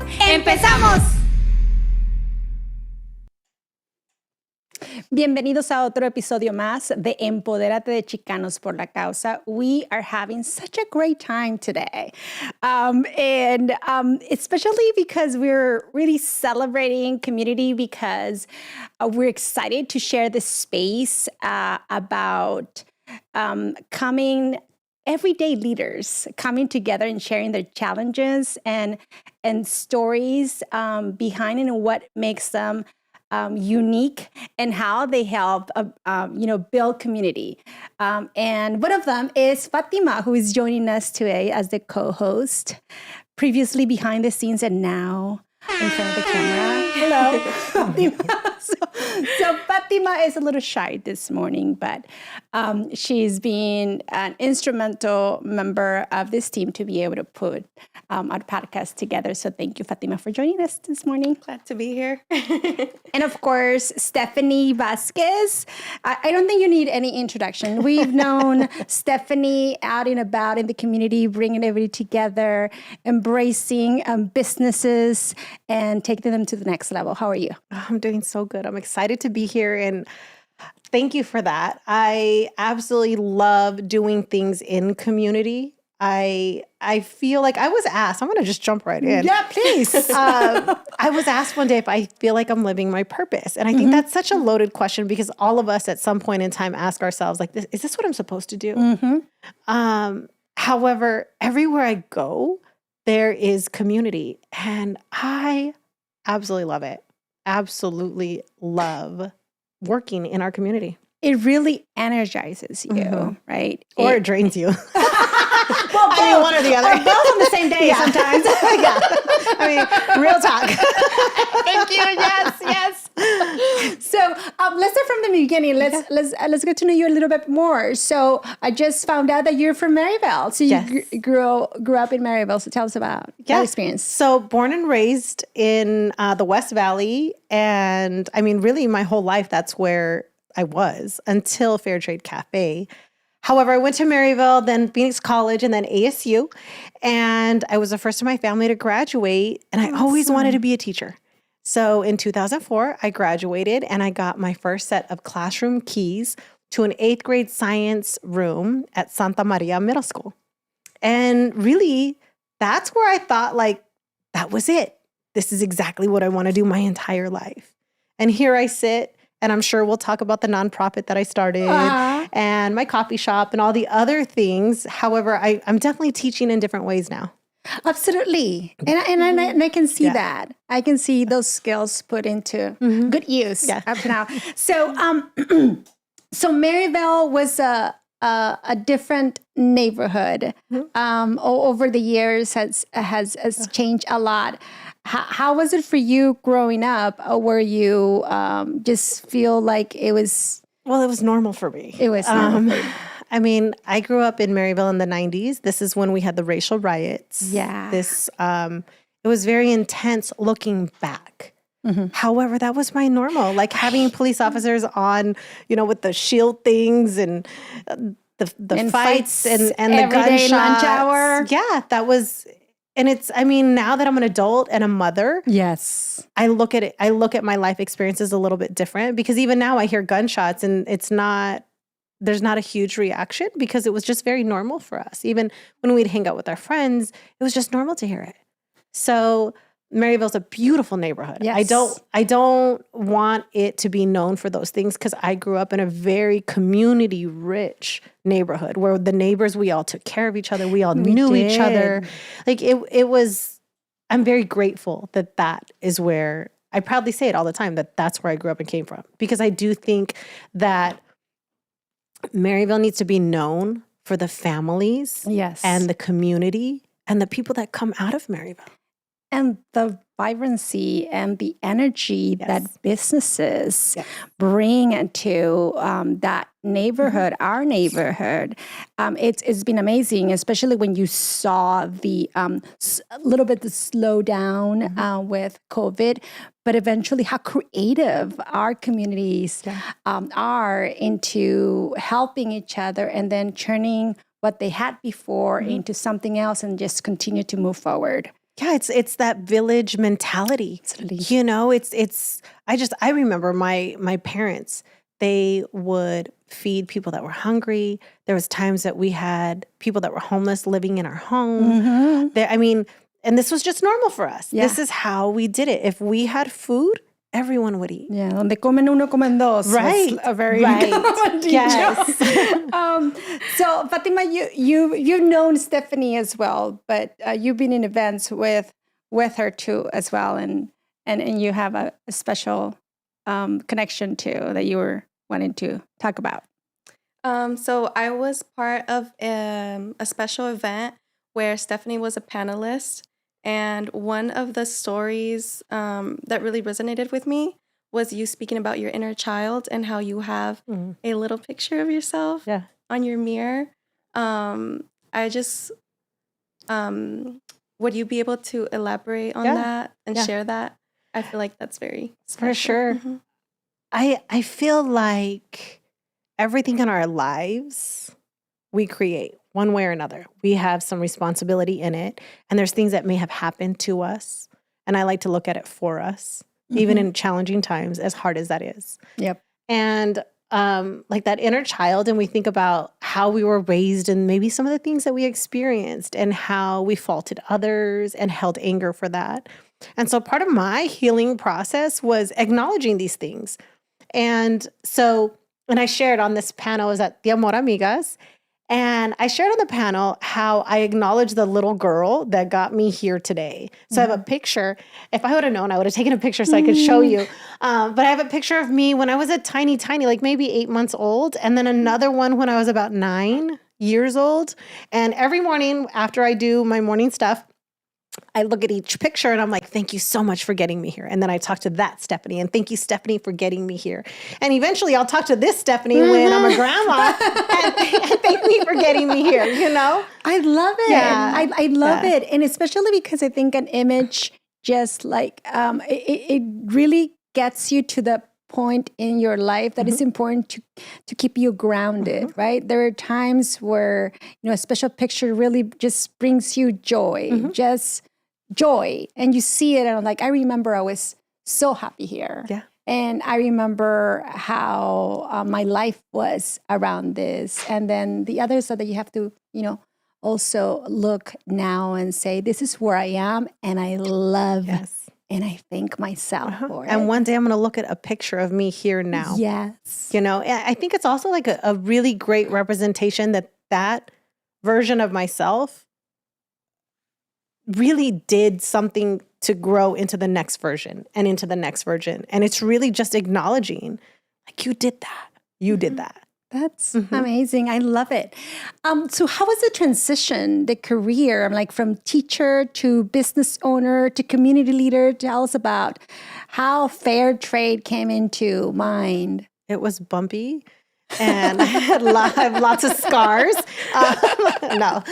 ¡Empezamos! Bienvenidos a otro episodio más de Empodérate de Chicanos por la Causa. We are having such a great time today. Especially because we're really celebrating community because we're excited to share this space about coming everyday leaders coming together and sharing their challenges and stories behind it and what makes them unique and how they help, build community. And one of them is Fatima, who is joining us today as the co-host, previously behind the scenes and now in front of the camera. Hello, Fatima. So Fatima is a little shy this morning, but she's been an instrumental member of this team to be able to put our podcast together. So thank you, Fatima, for joining us this morning. Glad to be here. And of course, Stephanie Vasquez. I don't think you need any introduction. We've known Stephanie out and about in the community, bringing everybody together, embracing businesses and taking them to the next level. How are you? I'm doing so good. I'm excited to be here and thank you for that. I absolutely love doing things in community. I feel like I was asked, I'm going to just jump right in. Yeah, please. I was asked one day if I feel like I'm living my purpose. And I think that's such a loaded question because all of us at some point in time ask ourselves, like, is this what I'm supposed to do? However, everywhere I go, there is community. And I absolutely love it. Absolutely love working in our community. It really energizes you, right? Or it drains you. Well, both. I mean, one or the other. Or both on the same day sometimes. Yeah. I mean, real talk. Thank you. Yes. So let's start from the beginning. Let's get to know you a little bit more. So I just found out that you're from Maryville. So you grew up in Maryville. So tell us about that experience. So born and raised in the West Valley. And I mean, really my whole life, that's where I was until Fair Trade Cafe. However, I went to Maryville, then Phoenix College, and then ASU. And I was the first in my family to graduate. And I always wanted to be a teacher. So in 2004, I graduated and I got my first set of classroom keys to an 8th grade science room at Santa Maria Middle School. And really, that's where I thought, like, that was it. This is exactly what I want to do my entire life. And here I sit. And I'm sure we'll talk about the nonprofit that I started and my coffee shop and all the other things. However, I'm definitely teaching in different ways now. Absolutely. And I can see that. I can see those skills put into good use up to now. So so Maryville was a different neighborhood. Over the years has changed a lot. How was it for you growing up? Or were you just feel like it was? Well, it was normal for me. It was normal. I mean, I grew up in Maryville in the 90s. This is when we had the racial riots. Yeah. It was very intense looking back. However, that was my normal, like having police officers on, with the shield things and the fights and the gunshots. Lunch hour. Yeah, that was. And now that I'm an adult and a mother, yes, I look at it. I look at my life experiences a little bit different because even now I hear gunshots and there's not a huge reaction because it was just very normal for us. Even when we'd hang out with our friends, it was just normal to hear it. So Maryville's a beautiful neighborhood. Yes. I don't want it to be known for those things because I grew up in a very community-rich neighborhood where the neighbors, we all took care of each other. We all knew each other. Like it was, I'm very grateful that is where, I proudly say it all the time, that's where I grew up and came from. Because I do think that Maryville needs to be known for the families and the community and the people that come out of Maryville. And the vibrancy and the energy that businesses bring to that neighborhood, our neighborhood. It's been amazing, especially when you saw the little bit the slowdown with COVID, but eventually how creative our communities are into helping each other and then turning what they had before into something else and just continue to move forward. Yeah, it's that village mentality. Absolutely. You know, I remember my parents, they would feed people that were hungry. There was times that we had people that were homeless living in our home. Mm-hmm. I mean, and this was just normal for us. Yeah. This is how we did it. If we had food, everyone would eat. Yeah, donde comen uno, comen dos. Right. Was a very Right. common dicho. Yes. So Fatima, you've known Stephanie as well, but you've been in events with her too as well, and you have a special connection too that you were wanting to talk about. So I was part of a special event where Stephanie was a panelist, and one of the stories that really resonated with me was you speaking about your inner child and how you have a little picture of yourself on your mirror. I just, would you be able to elaborate on that and share that? I feel like that's very special. For sure. Mm-hmm. I feel like everything in our lives we create one way or another. We have some responsibility in it, and there's things that may have happened to us, and I like to look at it for us, even in challenging times, as hard as that is. Yep. And like that inner child, and we think about how we were raised and maybe some of the things that we experienced and how we faulted others and held anger for that. And so part of my healing process was acknowledging these things. And I shared on this panel, I was at the Amor Amigas, and I shared on the panel how I acknowledged the little girl that got me here today. So I have a picture. If I would have known, I would have taken a picture so I could show you. But I have a picture of me when I was a tiny, like maybe 8 months old. And then another one when I was about 9 years old. And every morning after I do my morning stuff, I look at each picture and I'm like, thank you so much for getting me here. And then I talk to that Stephanie and thank you, Stephanie, for getting me here. And eventually I'll talk to this Stephanie when I'm a grandma and thank me for getting me here, you know? I love it. Yeah. I love it. And especially because I think an image just like, it really gets you to the point in your life that is important to keep you grounded, right? There are times where, a special picture really just brings you joy, just joy. And you see it and I'm like, I remember I was so happy here. Yeah. And I remember how my life was around this. And then the others are that you have to, also look now and say, this is where I am. And I love and I thank myself for it. And one day I'm going to look at a picture of me here now. Yes. I think it's also like a really great representation that version of myself really did something to grow into the next version and into the next version. And it's really just acknowledging, like, you did that. You did that. That's amazing. I love it. So how was the transition, the career? I'm like from teacher to business owner to community leader. Tell us about how fair trade came into mind. It was bumpy. And I had lots of scars. No.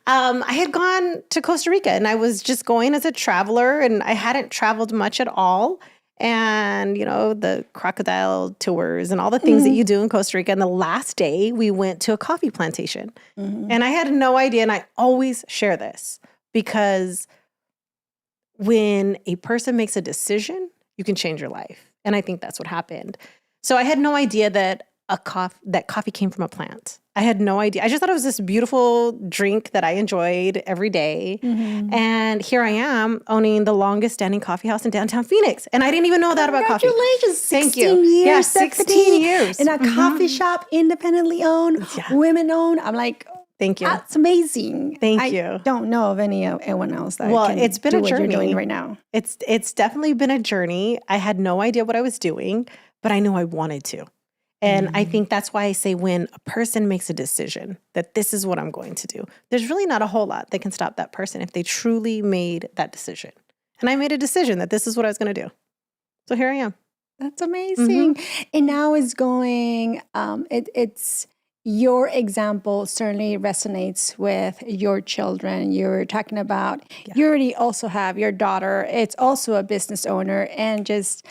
I had gone to Costa Rica and I was just going as a traveler and I hadn't traveled much at all. And, the crocodile tours and all the things that you do in Costa Rica. And the last day we went to a coffee plantation and I had no idea. And I always share this because when a person makes a decision, you can change your life. And I think that's what happened. So I had no idea that coffee came from a plant. I had no idea. I just thought it was this beautiful drink that I enjoyed every day. And here I am owning the longest standing coffee house in downtown Phoenix. And I didn't even know that about coffee. Congratulations. Thank 16 you. years. Yeah, Stephanie, 16 years. In a coffee shop, independently owned, women owned. I'm like, thank you. That's amazing. Thank you. I don't know of anyone else that can it's been do a what journey. you're doing right now. It's definitely been a journey. I had no idea what I was doing, but I knew I wanted to. And I think that's why I say when a person makes a decision that this is what I'm going to do, there's really not a whole lot that can stop that person if they truly made that decision. And I made a decision that this is what I was going to do. So here I am. That's amazing. And now it's going, it's your example certainly resonates with your children. You're talking about, you already also have your daughter. It's also a business owner and just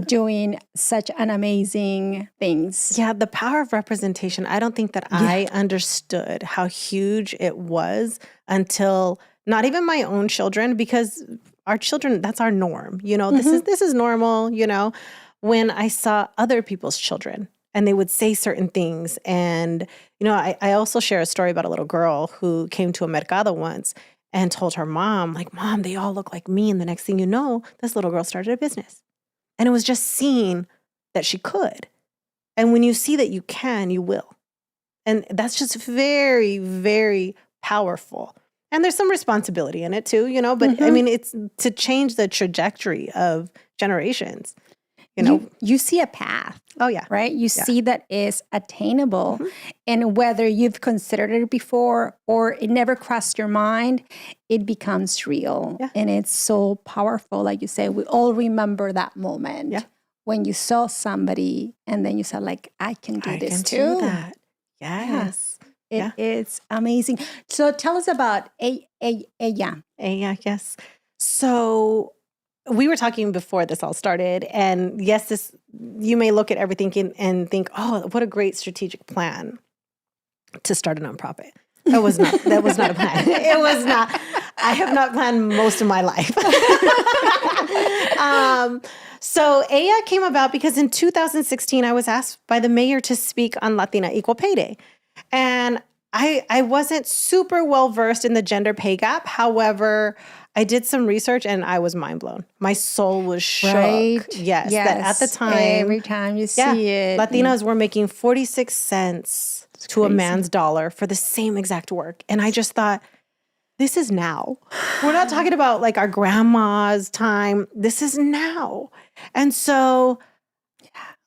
doing such an amazing things. Yeah, the power of representation. I don't think that I understood how huge it was until not even my own children, because our children, that's our norm. Mm-hmm. This is normal, when I saw other people's children and they would say certain things. And, I also share a story about a little girl who came to a mercado once and told her mom, like, Mom, they all look like me. And the next thing you know, this little girl started a business. And it was just seeing that she could. And when you see that you can, you will. And that's just very, very powerful. And there's some responsibility in it too, but I mean, it's to change the trajectory of generations, You see a path. Oh, yeah. Right? You see that is attainable. And whether you've considered it before or it never crossed your mind, it becomes real. Yeah. And it's so powerful. Like you say, we all remember that moment when you saw somebody and then you said, like, I can do this can too. do that. Yes. It is amazing. So tell us about ella. Yeah, yes. So we were talking before this all started, and yes, you may look at everything and think, oh, what a great strategic plan to start a nonprofit. That was not a plan. It was not. I have not planned most of my life. So ELLA came about because in 2016, I was asked by the mayor to speak on Latina Equal Pay Day. And I wasn't super well versed in the gender pay gap. However, I did some research and I was mind blown. My soul was shook. Right? Yes. That at the time, every time you see it, Latinas were making 46 cents to a man's dollar for the same exact work. And I just thought, this is now. We're not talking about like our grandma's time. This is now. And so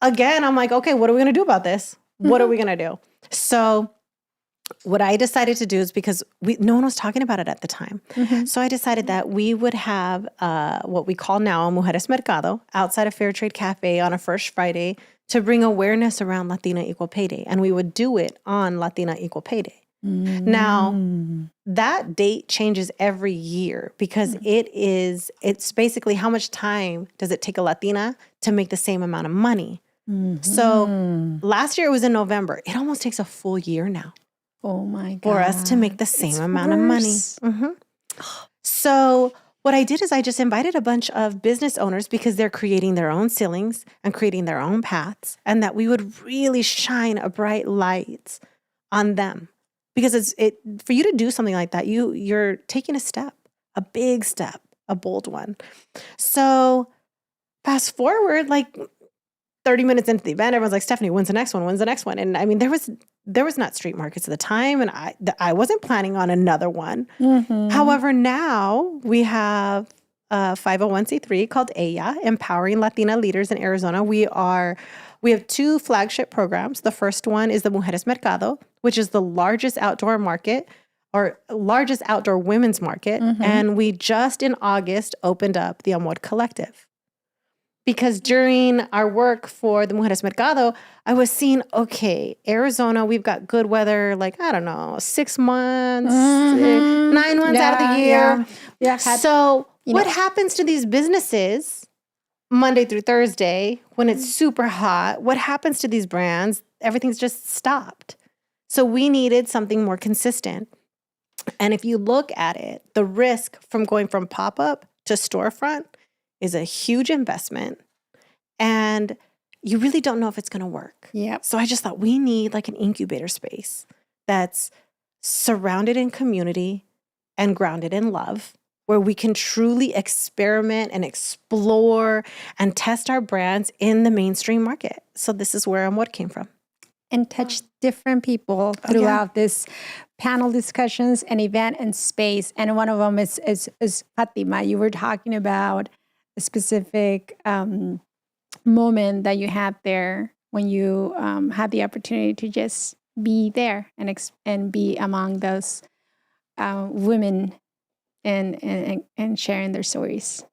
again, I'm like, okay, what are we going to do about this? What are we going to do? So what I decided to do is because no one was talking about it at the time. So I decided that we would have what we call now Mujeres Mercado outside of Fair Trade Cafe on a first Friday to bring awareness around Latina Equal Pay Day. And we would do it on Latina Equal Pay Day. Now, that date changes every year because it's basically how much time does it take a Latina to make the same amount of money. So last year it was in November. It almost takes a full year now. Oh my God. For us to make the same amount of money. So what I did is I just invited a bunch of business owners because they're creating their own ceilings and creating their own paths, and that we would really shine a bright light on them. Because for you to do something like that, you're taking a step, a big step, a bold one. So fast forward, like 30 minutes into the event, everyone's like, Stephanie, when's the next one? When's the next one? And I mean, there was not street markets at the time, and I wasn't planning on another one. However, now we have a 501c3 called ELLA, Empowering Latina Leaders in Arizona. We have two flagship programs. The first one is the Mujeres Mercado, which is the largest outdoor market or largest outdoor women's market. And we just in August opened up the Amor Collective. Because during our work for the Mujeres Mercado, I was seeing, okay, Arizona, we've got good weather, like, I don't know, 6 months, 9 months out of the year. So what happens to these businesses Monday through Thursday when it's super hot? What happens to these brands? Everything's just stopped. So we needed something more consistent. And if you look at it, the risk from going from pop-up to storefront is a huge investment, and you really don't know if it's going to work. So I just thought we need like an incubator space that's surrounded in community and grounded in love, where we can truly experiment and explore and test our brands in the mainstream market. So this is where Amor came from. And touch different people throughout this panel discussions and event and space. And one of them is Fatima. You were talking about a specific moment that you had there when you had the opportunity to just be there and be among those women and sharing their stories.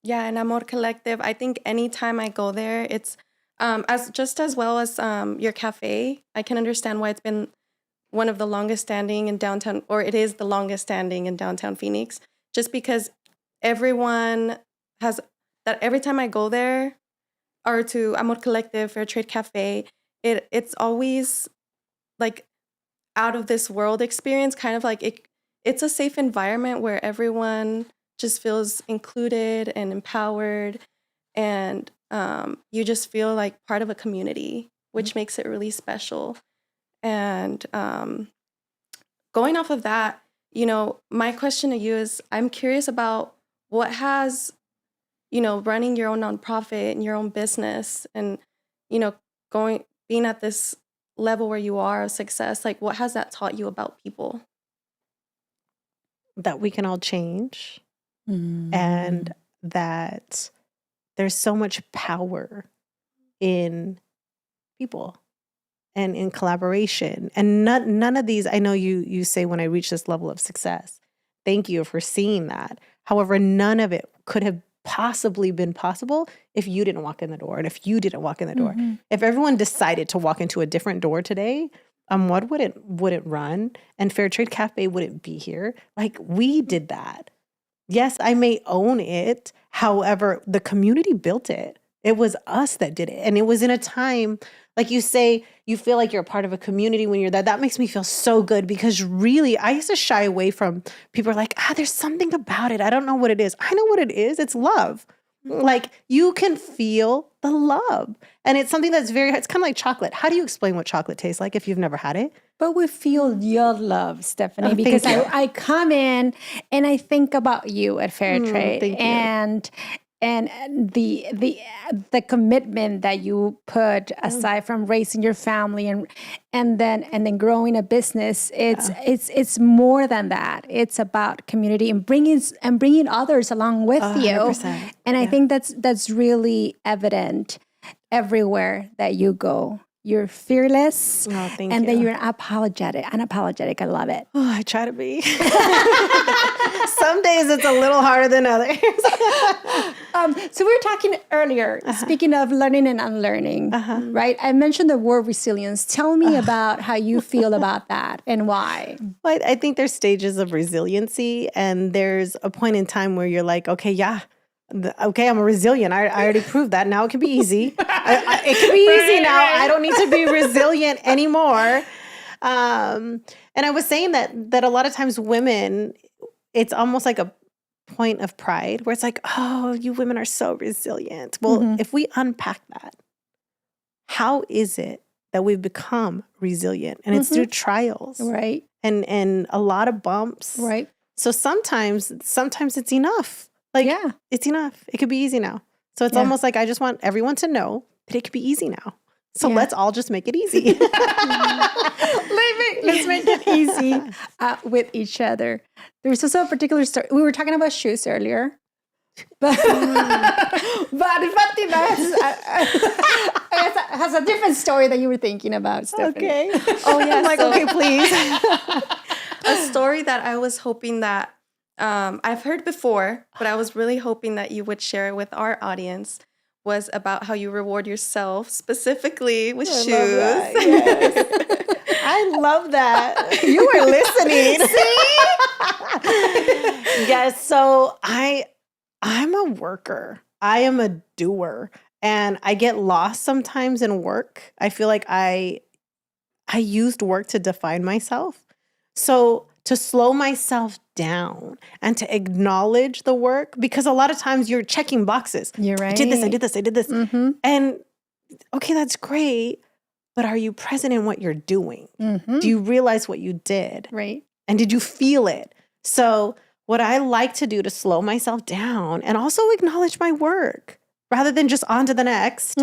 Yeah, and Amor Collective, I think anytime I go there, it's as well as your cafe. I can understand why it's been one of the longest standing in downtown, or it is the longest standing in downtown Phoenix, just because everyone has that. Every time I go there or to Amor Collective, Fair Trade Cafe, it's always like out of this world experience, kind of like it it's a safe environment where everyone just feels included and empowered, and you just feel like part of a community, which makes it really special. And going off of that, my question to you is, I'm curious about what has, running your own nonprofit and your own business and, being at this level where you are of success, like what has that taught you about people? That we can all change and that there's so much power in people and in collaboration. And none of these, I know you say when I reach this level of success, thank you for seeing that. However, none of it could have possibly been possible if you didn't walk in the door and if you didn't walk in the door. If everyone decided to walk into a different door today, what wouldn't run and Fair Trade Cafe wouldn't be here. Like we did that. Yes, I may own it. However, the community built it. It was us that did it. And it was in a time, like you say, you feel like you're a part of a community when you're there. That makes me feel so good because really, I used to shy away from people are like, there's something about it. I don't know what it is. I know what it is. It's love. Like you can feel the love. And it's something that's it's kind of like chocolate. How do you explain what chocolate tastes like if you've never had it? But we feel your love, Stephanie, because I come in and I think about you at Fair Trade and the commitment that you put aside from raising your family and then growing a business. It's more than that. It's about community and bringing others along with you. 100%. And I think that's really evident everywhere that you go. You're fearless, and then you're unapologetic. I love it. Oh, I try to be. Some days it's a little harder than others. So we were talking earlier, speaking of learning and unlearning, right? I mentioned the word resilience. Tell me about how you feel about that and why. Well, I think there's stages of resiliency, and there's a point in time where you're like, okay, I'm a resilient. I already proved that. Now it can be easy. It can be easy now. I don't need to be resilient anymore. And I was saying that a lot of times women, it's almost like a point of pride where it's like, oh, you women are so resilient. Well, if we unpack that, how is it that we've become resilient? And it's through trials. Right. And a lot of bumps. Right. So sometimes it's enough. It's enough. It could be easy now. So it's almost like I just want everyone to know that it could be easy now. So let's all just make it easy. Let's make it easy with each other. There's also a particular story. We were talking about shoes earlier. But Fatima has a different story that you were thinking about, Stephanie. Okay. Oh, yeah. I'm like, okay, please. A story that I was hoping that I've heard before, but I was really hoping that you would share it with our audience, was about how you reward yourself, specifically with shoes. Love that. Yes. I love that. You were listening. See? Yes. So I'm a worker. I am a doer. And I get lost sometimes in work. I feel like I used work to define myself. So to slow myself down and to acknowledge the work, because a lot of times you're checking boxes. You're right. I did this. And okay, that's great. But are you present in what you're doing? Do you realize what you did? Right. And did you feel it? So what I like to do to slow myself down and also acknowledge my work rather than just on to the next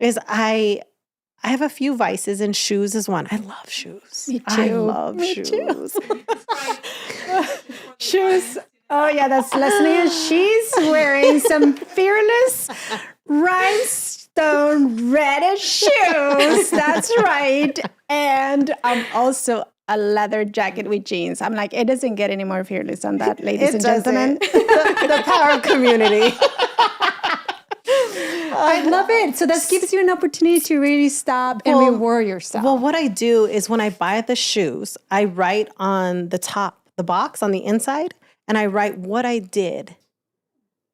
is I have a few vices, and shoes is one. I love shoes. Me too. I love Me shoes. Too. Shoes. Oh, yeah, that's Leslie. She's wearing some Fearless rhinestone red shoes. That's right. And I'm also a leather jacket with jeans. I'm like, it doesn't get any more fearless than that, ladies and gentlemen. The power of community. I love it. So that gives you an opportunity to really stop and reward yourself. Well, what I do is when I buy the shoes, I write on the top, the box on the inside, and I write what I did.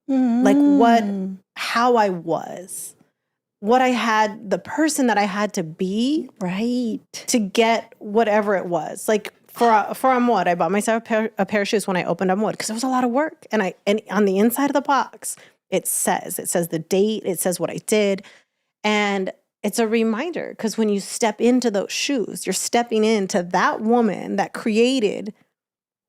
Like how I was, what I had, the person that I had to be. Right. To get whatever it was. Like, For Amor, I bought myself a pair of shoes when I opened Amor because it was a lot of work. And on the inside of the box, it says the date, it says what I did. And it's a reminder because when you step into those shoes, you're stepping into that woman that created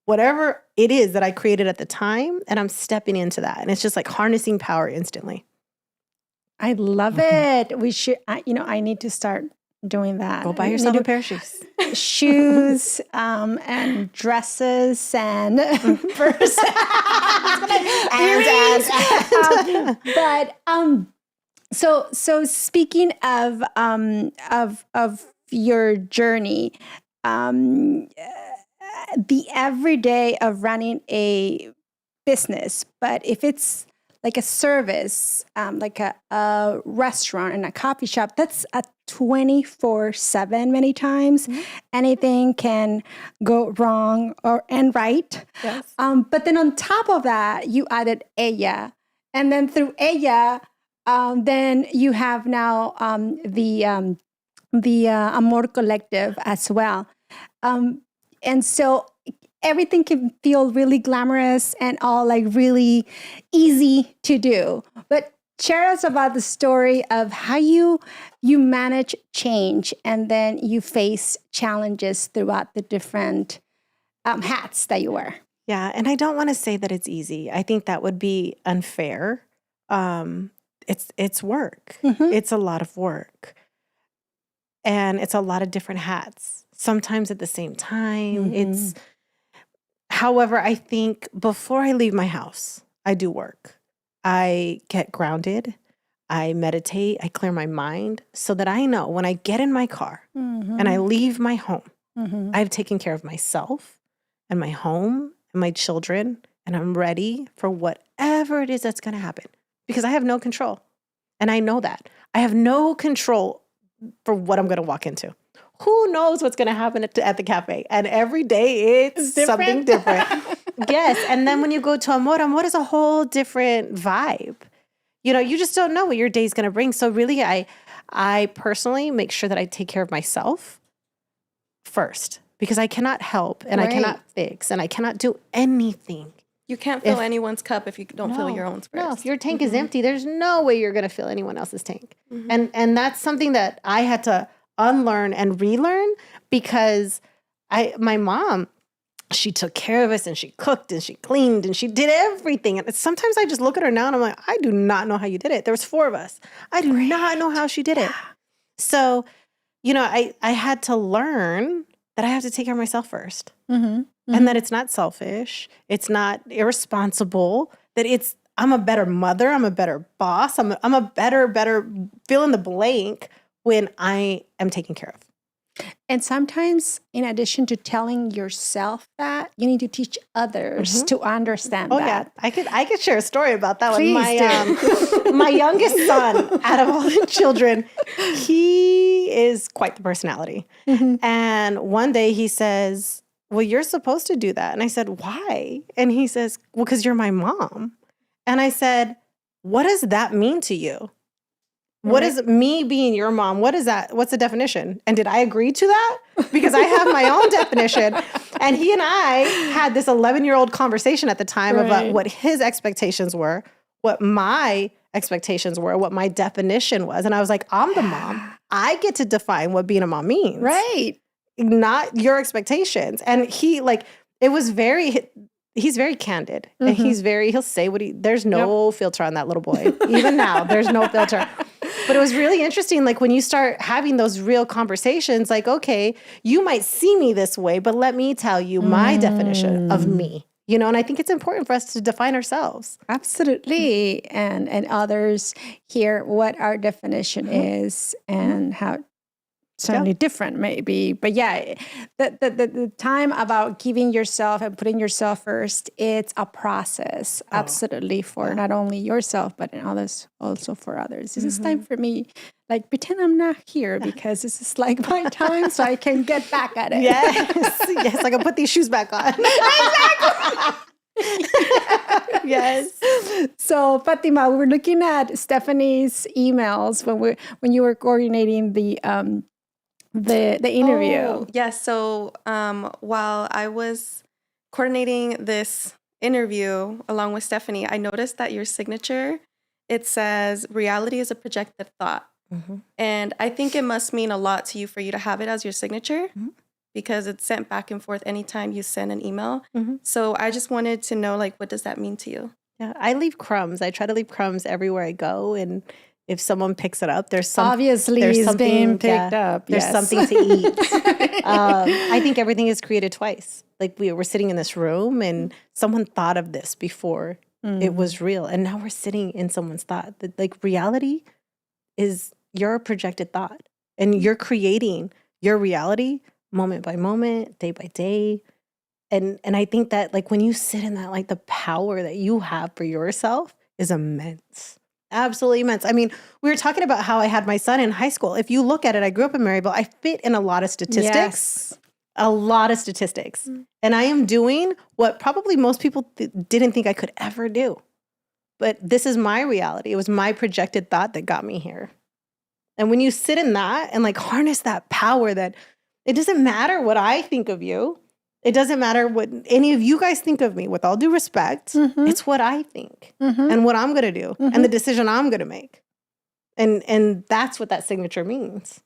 whatever it is that I created at the time. And I'm stepping into that. And it's just like harnessing power instantly. I love it. We should, I need to start doing that. Go buy yourself a pair of shoes. Shoes and dresses and purses. So speaking of your journey, the everyday of running a business, but if it's like a service, like a restaurant and a coffee shop, that's a 24/7 many times. Mm-hmm. Anything can go wrong and right. Yes. But then on top of that, you added ella. And then through ella, then you have now the Amor Collective as well. And so everything can feel really glamorous and all like really easy to do. But share us about the story of how you manage change and then you face challenges throughout the different hats that you wear. Yeah, and I don't want to say that it's easy. I think that would be unfair. It's work. Mm-hmm. It's a lot of work. And it's a lot of different hats, sometimes at the same time. Mm-hmm. However, I think before I leave my house, I do work. I get grounded, I meditate, I clear my mind so that I know when I get in my car mm-hmm. and I leave my home, mm-hmm. I've taken care of myself and my home and my children, and I'm ready for whatever it is that's going to happen because I have no control. And I know that. I have no control for what I'm going to walk into. Who knows what's going to happen at the cafe? And every day it's something different. Yes. And then when you go to Amor is a whole different vibe. You just don't know what your day's going to bring. So really, I personally make sure that I take care of myself first because I cannot help and right. I cannot fix and I cannot do anything. You can't fill anyone's cup if you don't fill your own first. No, if your tank mm-hmm. is empty, there's no way you're going to fill anyone else's tank. Mm-hmm. And that's something that I had to unlearn and relearn because my mom, she took care of us and she cooked and she cleaned and she did everything. And sometimes I just look at her now and I'm like, I do not know how you did it. There was 4 of us. I do not know how she did it. So, I had to learn that I have to take care of myself first. Mm-hmm. Mm-hmm. And that it's not selfish. It's not irresponsible. That I'm a better mother. I'm a better boss. I'm a better fill in the blank when I am taken care of. And sometimes, in addition to telling yourself that, you need to teach others mm-hmm. to understand that. Yeah, I could share a story about that. Please one. My youngest son, out of all the children, he is quite the personality. Mm-hmm. And one day he says, "Well, you're supposed to do that." And I said, "Why?" And he says, "Well, because you're my mom." And I said, "What does that mean to you? What is me being your mom? What is that? What's the definition?" And did I agree to that? Because I have my own definition. And he and I had this 11-year-old conversation at the time about what his expectations were, what my expectations were, what my definition was. And I was like, I'm the mom. I get to define what being a mom means. Right. Not your expectations. And he he's very candid mm-hmm. and he'll say there's no filter on that little boy. Even now, there's no filter. But it was really interesting. Like when you start having those real conversations, like, okay, you might see me this way, but let me tell you my definition of me, and I think it's important for us to define ourselves. Absolutely. And others hear what our definition mm-hmm. is and how certainly different maybe. But yeah, the time about giving yourself and putting yourself first, it's a process absolutely for not only yourself, but in others, also for others. This mm-hmm. is time for me, like pretend I'm not here because this is like my time so I can get back at it. Yes, I can put these shoes back on. Exactly. Yes. So Fatima, we were looking at Stephanie's emails when you were coordinating the the interview. Oh, yes. So while I was coordinating this interview along with Stephanie, I noticed that your signature, it says reality is a projected thought. Mm-hmm. And I think it must mean a lot to you for you to have it as your signature Mm-hmm. because it's sent back and forth anytime you send an email. Mm-hmm. So I just wanted to know, like, what does that mean to you? Yeah, I leave crumbs. I try to leave crumbs everywhere I go, and if someone picks it up, there's Obviously, being picked up. There's yes. something to eat. I think everything is created twice. Like we were sitting in this room, and someone thought of this before it was real, and now we're sitting in someone's thought. Like reality is your projected thought, and you're creating your reality moment by moment, day by day. And I think that like when you sit in that, like the power that you have for yourself is immense. Absolutely immense. I mean, we were talking about how I had my son in high school. If you look at it, I grew up in Maryville. I fit in a lot of statistics. Yes. A lot of statistics. And I am doing what probably most people didn't think I could ever do. But this is my reality. It was my projected thought that got me here. And when you sit in that and like harness that power, that it doesn't matter what I think of you. It doesn't matter what any of you guys think of me, with all due respect. It's what I think and what I'm going to do and the decision I'm going to make. And that's what that signature means.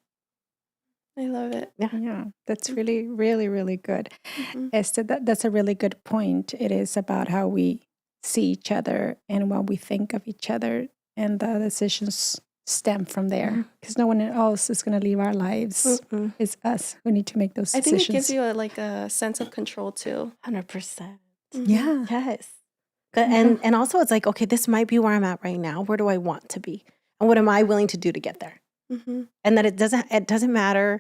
I love it. Yeah, that's really, really, really good. Mhm. Esther, that's a really good point. It is about how we see each other and what we think of each other, and the decisions stem from there. Because no one else is going to live our lives. It's us who need to make those I decisions. think it gives you a sense of control too. 100%. Yeah. Yes. And also it's like, okay, this might be where I'm at right now. Where do I want to be? And what am I willing to do to get there? Mm-hmm. And that it doesn't matter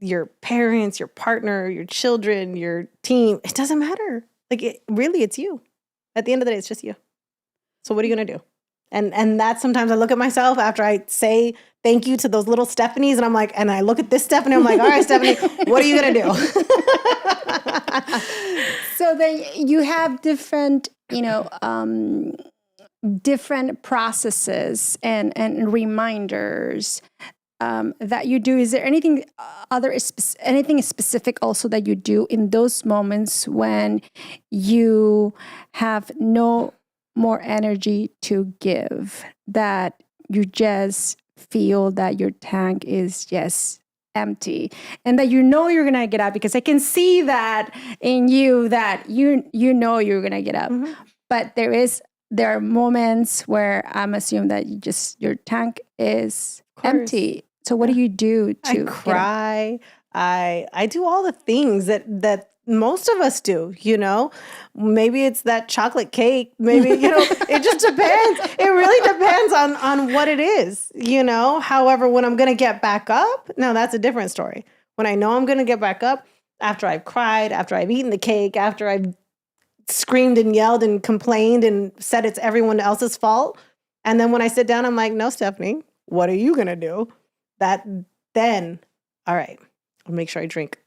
your parents, your partner, your children, your team. It doesn't matter. Like it's you. At the end of the day, it's just you. So what are you going to do? And that's sometimes I look at myself after I say thank you to those little Stephanies, and I'm like, and I look at this Stephanie, I'm like, all right, Stephanie, what are you going to do? So then you have different, different processes and reminders that you do. Is there anything anything specific also that you do in those moments when you have no more energy to give, that you just feel that your tank is just empty, and that you're going to get up? Because I can see that in you, that you're going to get up. But there are moments where I'm assuming that your tank is empty. So what do you do to I cry? I do all the things that most of us do, Maybe it's that chocolate cake. Maybe, it just depends. It really depends on what it is, However, when I'm going to get back up, now that's a different story. When I know I'm going to get back up after I've cried, after I've eaten the cake, after I've screamed and yelled and complained and said it's everyone else's fault. And then when I sit down, I'm like, no, Stephanie, what are you going to do? Then, all right, I'll make sure I drink.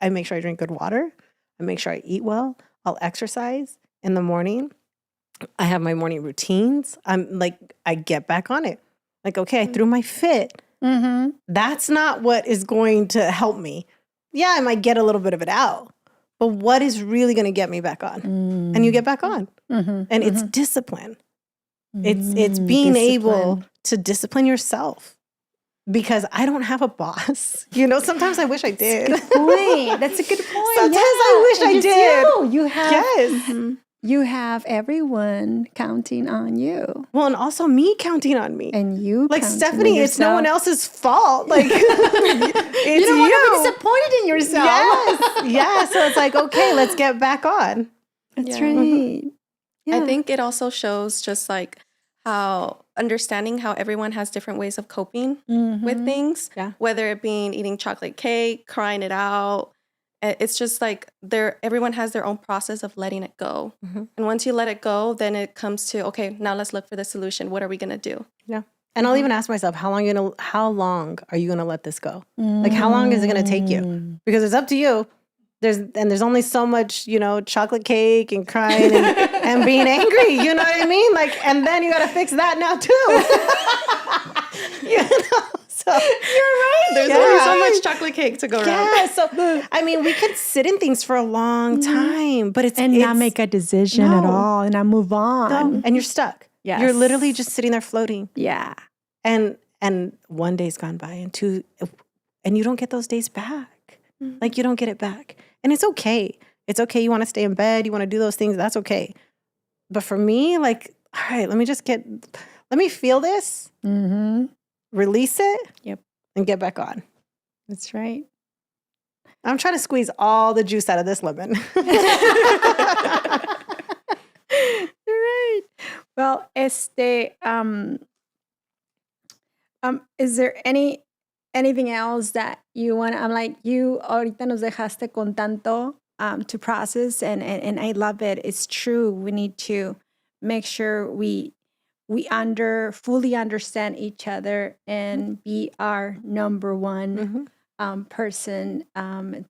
I make sure I drink good water. I make sure I eat well. I'll exercise in the morning. I have my morning routines. I'm like, I get back on it. Like, okay, I threw my fit. That's not what is going to help me. Yeah, I might get a little bit of it out, but what is really going to get me back on? And you get back on. And it's discipline. It's being able to discipline yourself. Because I don't have a boss. Sometimes I wish I did. That's a good point. That's a good point. Sometimes I wish I did. You have, Yes. You have everyone counting on you. Well, and also me counting on me. And you like counting Stephanie, on it's no one yourself. else's fault. Like it's You don't want to be disappointed in yourself. Yes. Yeah. So it's like, okay, let's get back on. That's Yeah. right. Yeah. I think it also shows just like how understanding how everyone has different ways of coping with things, Yeah. whether it being eating chocolate cake, crying it out. It's just like everyone has their own process of letting it go. And once you let it go, then it comes to, okay, now let's look for the solution. What are we going to do? Yeah. And I'll even ask myself, how long are you gonna let this go? Like, how long is it gonna take you? Because it's up to you. There's only so much, chocolate cake and crying and being angry. You know what I mean? Like, and then you got to fix that now too. So you're right. There's only so much chocolate cake to go around. Yeah. So I mean, we could sit in things for a long time, but it's not make a decision at all and not move on. No, and you're stuck. Yes. You're literally just sitting there floating. Yeah. And one day's gone by and two, and you don't get those days back. Like you don't get it back. And it's okay. It's okay. You want to stay in bed. You want to do those things. That's okay. But for me, like, all right, let me feel this, release it, and get back on. That's right. I'm trying to squeeze all the juice out of this lemon. You're right. Well, is there anything else that you want? I'm like, you ahorita nos dejaste con tanto to process, and I love it. It's true. We need to make sure we fully understand each other and be our number one person and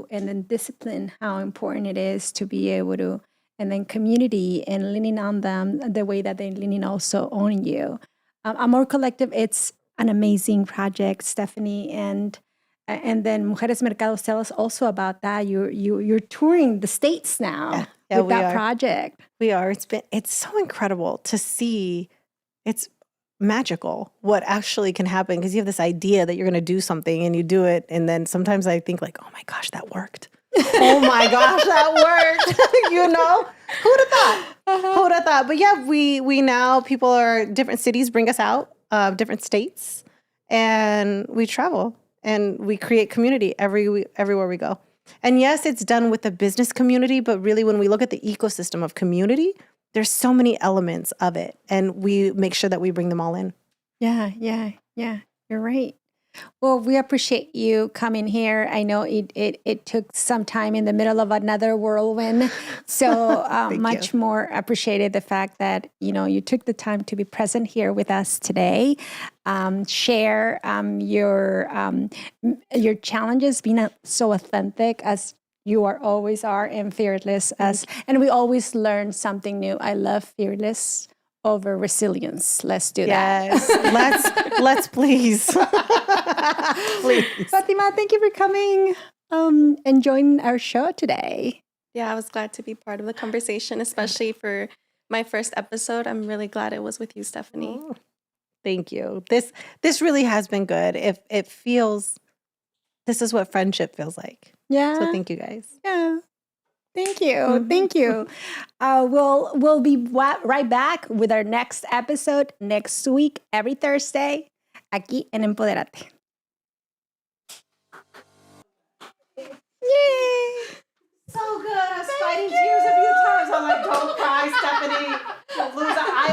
then discipline how important it is to be able to, and then community and leaning on them the way that they're leaning also on you. Amor Collective, it's an amazing project, Stephanie, and then Mujeres Mercado, tell us also about that. You're touring the States now with that project. We are. It's so incredible to see. It's magical what actually can happen because you have this idea that you're going to do something and you do it, and then sometimes I think like, oh my gosh, that worked. Oh my gosh, that worked. You know, who'd have thought? Who'd have thought? But yeah, we now, people are, different cities bring us out, different states, and we travel and we create community everywhere we go. And yes, it's done with the business community, but really when we look at the ecosystem of community, there's so many elements of it, and we make sure that we bring them all in. Yeah. You're right. Well, we appreciate you coming here. I know it took some time in the middle of another whirlwind. So much more appreciated the fact that, you took the time to be present here with us today. Share your challenges, being so authentic as you always are, and fearless and we always learn something new. I love fearless over resilience. Let's do that. Yes, let's please. Please. Fatima, thank you for coming and joining our show today. Yeah, I was glad to be part of the conversation, especially for my first episode. I'm really glad it was with you, Stephanie. Oh, thank you. This really has been good. This is what friendship feels like. Yeah. So thank you guys. Yeah. Thank you. Thank you. We'll be right back with our next episode next week, every Thursday, aquí en Empoderate. Yay! So good. I was fighting tears a few times. I'm like, don't cry, Stephanie. Don't lose an eyelash.